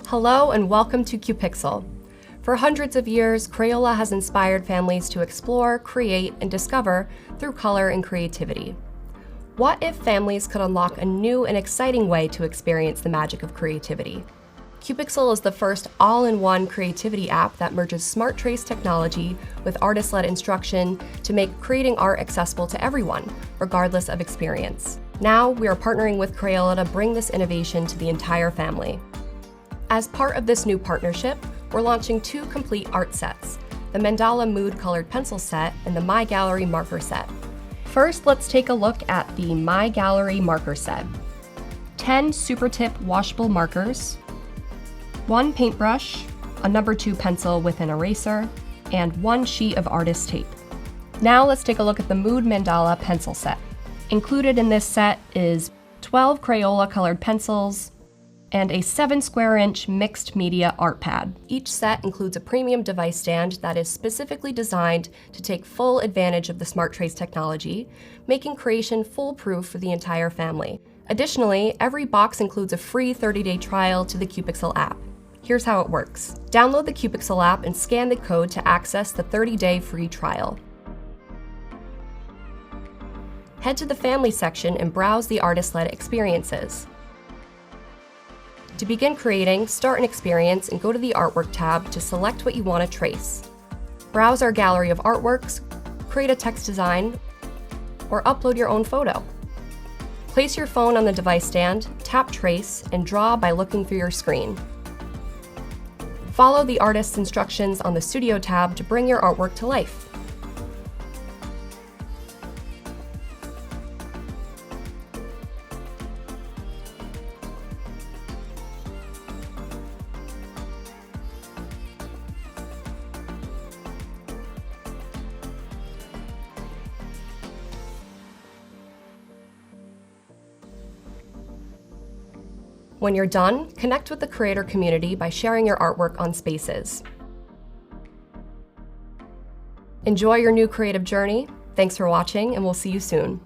Hello and welcome to Cupixel. For hundreds of years, Crayola has inspired families to explore, create, and discover through color and creativity. What if families could unlock a new and exciting way to experience the magic of creativity? Cupixel is the first all-in-one creativity app that merges smart trace technology with artist-led instruction to make creating art accessible to everyone, regardless of experience. Now, we are partnering with Crayola to bring this innovation to the entire family. As part of this new partnership, we're launching two complete art sets, the Mandala Mood Colored Pencil Set and the My Gallery Marker Set. First, let's take a look at the My Gallery Marker Set. 10 super tip washable markers, 1 paintbrush, a number 2 pencil with an eraser, and 1 sheet of artist tape. Now let's take a look at the Mood Mandala Pencil Set. Included in this set is 12 Crayola colored pencils, and a 7 square inch mixed media art pad. Each set includes a premium device stand that is specifically designed to take full advantage of the smart trace technology, making creation foolproof for the entire family. Additionally, every box includes a free 30-day trial to the Cupixel app. Here's how it works. Download the Cupixel app and scan the code to access the 30-day free trial. Head to the Family section and browse the artist-led experiences. To begin creating, start an experience and go to the Artwork tab to select what you want to trace. Browse our gallery of artworks, create a text design, or upload your own photo. Place your phone on the device stand, tap Trace, and draw by looking through your screen. Follow the artist's instructions on the Studio tab to bring your artwork to life. When you're done, connect with the creator community by sharing your artwork on Spaces. Enjoy your new creative journey. Thanks for watching, and we'll see you soon.